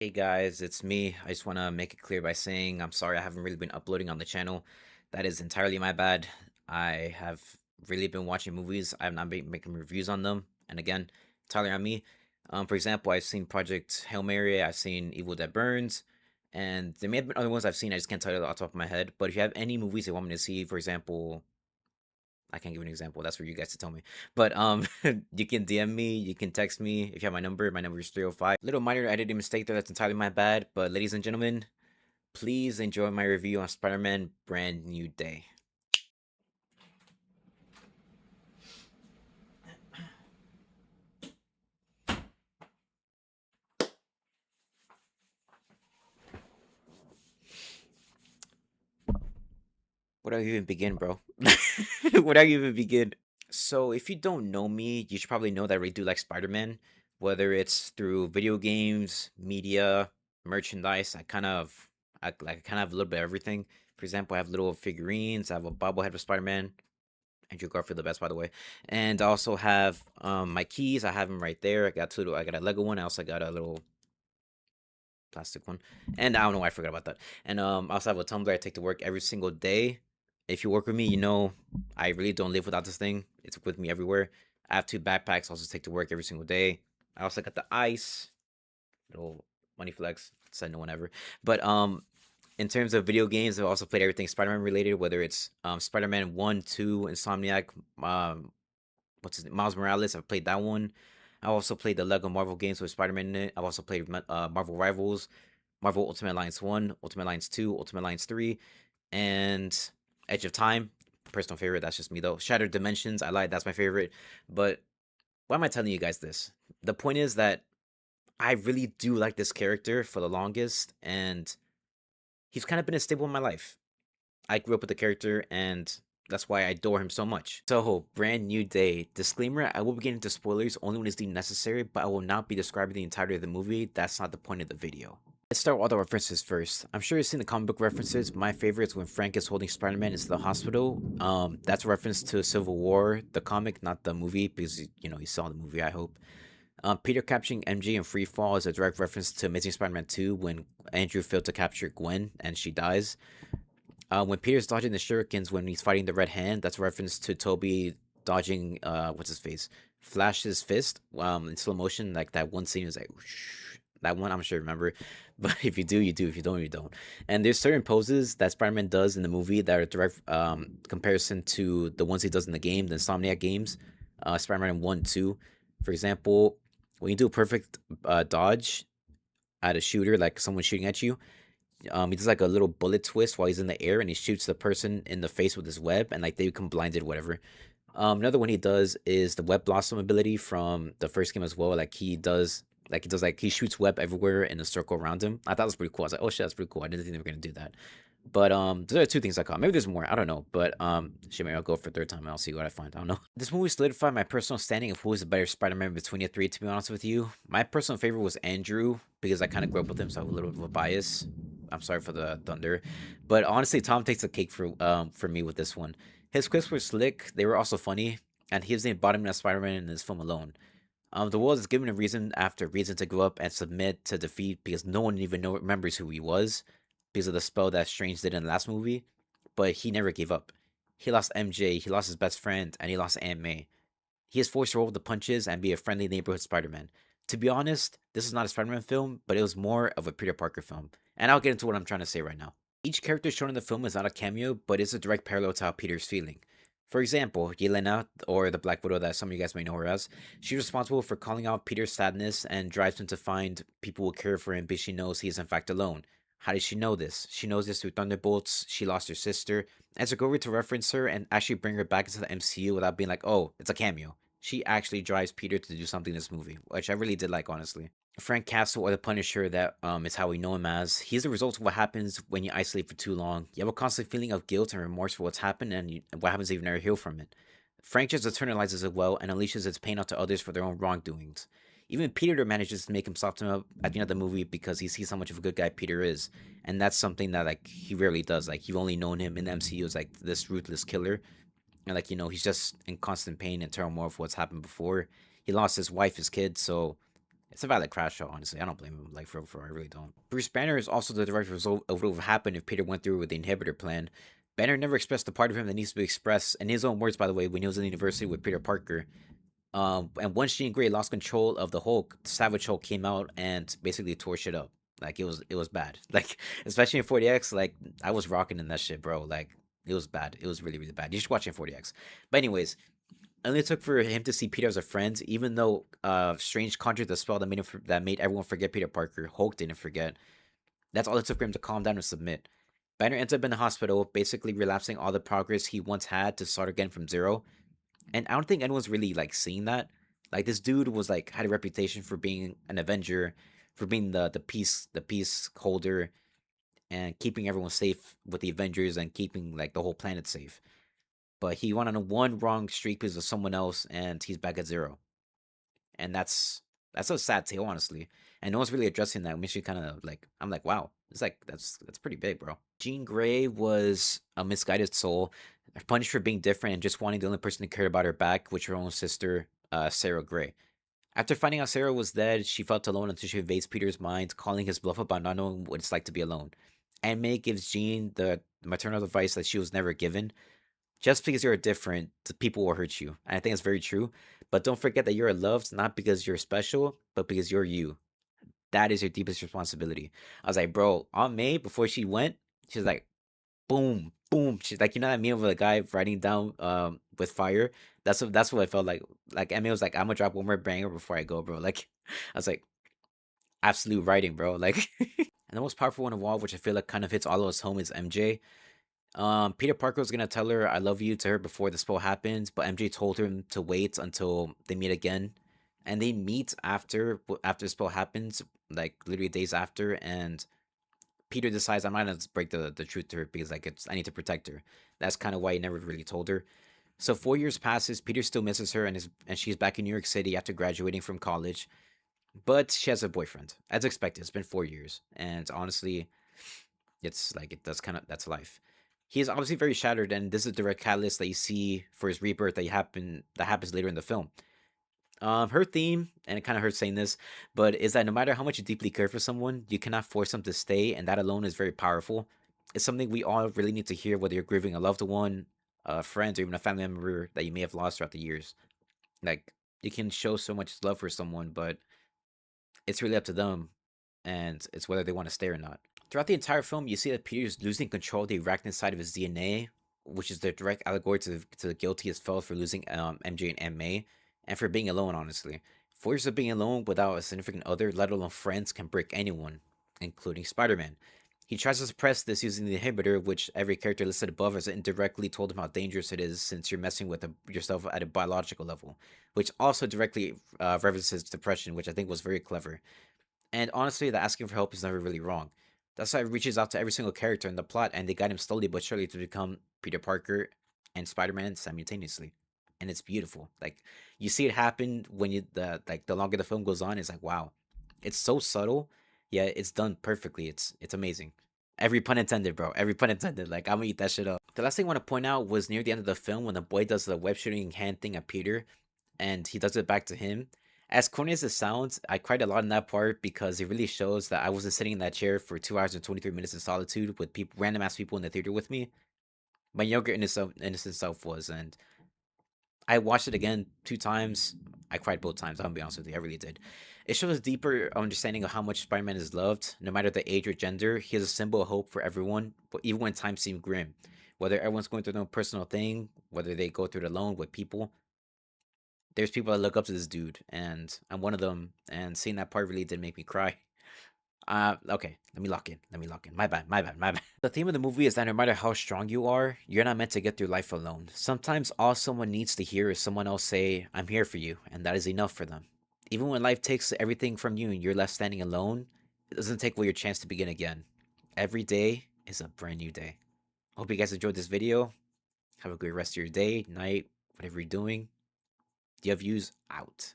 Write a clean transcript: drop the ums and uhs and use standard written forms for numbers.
Hey guys, it's me. I just want to make it clear by saying I'm sorry I haven't really been uploading on the channel. That is entirely my bad. I have really been watching movies. I have not been making reviews on them. And again, entirely on me. For example, I've seen Project Hail Mary, I've seen Evil Dead Burns, and there may have been other ones I've seen. I just can't tell you off the top of my head. But if you have any movies you want me to see, for example, I can't give an example. That's for you guys to tell me. But you can DM me, you can text me if you have my number is 305. Little minor editing mistake there, that's entirely my bad. But ladies and gentlemen, please enjoy my review on Spider-Man Brand New Day. Where do I even begin, bro? Where do I even begin? So if you don't know me, you should probably know that I really do like Spider-Man. Whether it's through video games, media, merchandise, I kind of have a little bit of everything. For example, I have little figurines. I have a bobblehead of Spider-Man. Andrew Garfield the best, by the way. And I also have my keys. I have them right there. I got a Lego one. I also got a little plastic one. And I don't know why I forgot about that. And I also have a tumbler I take to work every single day. If you work with me, you know I really don't live without this thing. It's with me everywhere. I have two backpacks I also take to work every single day. I also got the ice. Little money flex. Said no one ever. But in terms of video games, I've also played everything Spider-Man related, whether it's Spider-Man 1, 2, Insomniac, um, what's his name? Miles Morales. I've played that one. I also played the Lego Marvel games with Spider-Man in it. I've also played Marvel Rivals, Marvel Ultimate Alliance 1, Ultimate Alliance 2, Ultimate Alliance 3, and Edge of Time. Personal favorite. That's just me though. Shattered Dimensions. I like that's my favorite. But why am I telling you guys this? The point is that I really do like this character for the longest, and he's kind of been a staple in my life. I grew up with the character, and that's why I adore him so much. So, brand new day. Disclaimer, I will be getting into spoilers only when it's deemed necessary, but I will not be describing the entirety of the movie. That's not the point of the video. Let's start with all the references first. I'm sure you've seen the comic book references. My favorite is when Frank is holding Spider-Man into the hospital. That's a reference to Civil War, the comic, not the movie, because, you know, you saw the movie, I hope. Peter capturing MJ in Free Fall is a direct reference to Amazing Spider-Man 2 when Andrew failed to capture Gwen and she dies. When Peter's dodging the shurikens when he's fighting the Red Hand, that's a reference to Toby dodging what's his face, Flash's fist in slow motion. Like that one scene is like whoosh. That one I'm sure you remember, but if you do, you do. If you don't, you don't. And there's certain poses that Spider-Man does in the movie that are direct comparison to the ones he does in the game, the Insomniac games, Spider-Man 1, 2. For example, when you do a perfect dodge at a shooter, like someone shooting at you, he does like a little bullet twist while he's in the air and he shoots the person in the face with his web and like they become blinded, whatever. Another one he does is the web blossom ability from the first game as well. Like he shoots web everywhere in a circle around him. I thought it was pretty cool. I was like, oh shit, that's pretty cool. I didn't think they were gonna do that. But those are two things I caught. Maybe there's more. I don't know. But shit, maybe I'll go for a third time and I'll see what I find. I don't know. This movie solidified my personal standing of who is the better Spider-Man between the three. To be honest with you, my personal favorite was Andrew because I kind of grew up with him, so I have a little bit of a bias. I'm sorry for the thunder, but honestly, Tom takes the cake for me with this one. His quips were slick. They were also funny, and he was the embodiment of Spider-Man in this film alone. The world is given a reason after reason to grow up and submit to defeat because no one even remembers who he was because of the spell that Strange did in the last movie. But he never gave up. He lost MJ, he lost his best friend, and he lost Aunt May. He is forced to roll with the punches and be a friendly neighborhood Spider-Man. To be honest, this is not a Spider-Man film, but it was more of a Peter Parker film. And I'll get into what I'm trying to say right now. Each character shown in the film is not a cameo, but is a direct parallel to how Peter's feeling. For example, Yelena, or the Black Widow that some of you guys may know her as, she's responsible for calling out Peter's sadness and drives him to find people who care for him because she knows he is in fact alone. How does she know this? She knows this through Thunderbolts, she lost her sister, and to go over to reference her and actually bring her back into the MCU without being like, oh, it's a cameo. She actually drives Peter to do something in this movie, which I really did like, honestly. Frank Castle, or the Punisher, that is how we know him as. He's the result of what happens when you isolate for too long. You have a constant feeling of guilt and remorse for what's happened, and what happens if you never heal from it. Frank just internalizes it well and unleashes its pain onto others for their own wrongdoings. Even Peter manages to make him soften up at the end of the movie because he sees how much of a good guy Peter is, and that's something that like he rarely does. Like you've only known him in the MCU as like this ruthless killer, and like he's just in constant pain and turmoil for what's happened before. He lost his wife, his kids, so It's a valid crash show, honestly. I don't blame him, like, for I really don't. Bruce Banner is also the director of what would have happened if Peter went through with the inhibitor plan. Banner never expressed the part of him that needs to be expressed, in his own words, by the way, when he was in the university with Peter Parker. And once Jean Grey lost control of the Hulk, Savage Hulk came out and basically tore shit up. Like it was bad. Like especially in 40X, like I was rocking in that shit, bro. Like it was bad. It was really really bad. You should watch it in 40X. But anyways, it only took for him to see Peter as a friend, even though Strange conjured the spell that made everyone forget Peter Parker. Hulk didn't forget. That's all it took for him to calm down and submit. Banner ends up in the hospital, basically relapsing all the progress he once had to start again from zero. And I don't think anyone's really like seeing that. Like this dude was like had a reputation for being an Avenger, for being the peace holder and keeping everyone safe with the Avengers and keeping like the whole planet safe. But he went on a one wrong streak because of someone else, and he's back at zero. And that's a sad tale, honestly. And no one's really addressing that. It makes you kind of like I'm like, wow, it's like that's pretty big, bro. Jean Grey was a misguided soul, punished for being different and just wanting the only person to care about her back, which her own sister, Sarah Grey. After finding out Sarah was dead, she felt alone until she invades Peter's mind, calling his bluff about not knowing what it's like to be alone. And May gives Jean the maternal advice that she was never given. Just because you're different, the people will hurt you. And I think it's very true. But don't forget that you're loved not because you're special, but because you're you. That is your deepest responsibility. I was like, bro, on May, before she went, she's like, boom, boom. She's like, you know that meme of the guy writing down with fire? That's what I felt like. Like Emmy was like, I'm gonna drop one more banger before I go, bro. Like I was like, absolute writing, bro. Like and the most powerful one of all, which I feel like kind of hits all of us home, is MJ. Peter Parker was gonna tell her "I love you" to her before the spell happens, but MJ told him to wait until they meet again, and they meet after the spell happens, like literally days after, and Peter decides I'm not gonna break the truth to her because like I need to protect her. That's kind of why he never really told her. So 4 years passes. Peter still misses her, and she's back in New York City after graduating from college, but she has a boyfriend, as expected. It's been 4 years, and honestly, it's like that's life. He is obviously very shattered, and this is the direct catalyst that you see for his rebirth that happens later in the film. Her theme, and it kind of hurts saying this, but is that no matter how much you deeply care for someone, you cannot force them to stay, and that alone is very powerful. It's something we all really need to hear, whether you're grieving a loved one, a friend, or even a family member that you may have lost throughout the years. Like you can show so much love for someone, but it's really up to them, and it's whether they want to stay or not. Throughout the entire film, you see that Peter's losing control of the arachnid side of his DNA, which is the direct allegory to the guilt he has felt for losing MJ and MA, and for being alone, honestly. 4 years of being alone without a significant other, let alone friends, can break anyone, including Spider Man. He tries to suppress this using the inhibitor, which every character listed above has indirectly told him how dangerous it is since you're messing with yourself at a biological level, which also directly references depression, which I think was very clever. And honestly, the asking for help is never really wrong. That's why it reaches out to every single character in the plot, and they guide him slowly but surely to become Peter Parker and Spider-Man simultaneously. And it's beautiful. Like you see it happen when the longer the film goes on, it's like wow. It's so subtle, yet it's done perfectly. It's amazing. Every pun intended, bro. Every pun intended. Like I'm gonna eat that shit up. The last thing I want to point out was near the end of the film when the boy does the web shooting hand thing at Peter and he does it back to him. As corny as it sounds, I cried a lot in that part because it really shows that I wasn't sitting in that chair for 2 hours and 23 minutes in solitude with people, random ass people in the theater with me. My younger innocent self was, and I watched it again 2 times. I cried both times. I'm gonna be honest with you, I really did. It shows a deeper understanding of how much Spider-Man is loved, no matter the age or gender. He is a symbol of hope for everyone, but even when times seem grim, whether everyone's going through their own personal thing, whether they go through it alone with people, there's people that look up to this dude, and I'm one of them. And seeing that part really did make me cry. Okay, let me lock in. Let me lock in. My bad, my bad, my bad. The theme of the movie is that no matter how strong you are, you're not meant to get through life alone. Sometimes all someone needs to hear is someone else say, I'm here for you, and that is enough for them. Even when life takes everything from you and you're left standing alone, it doesn't take away your chance to begin again. Every day is a brand new day. Hope you guys enjoyed this video. Have a great rest of your day, night, whatever you're doing. DiuhViews out.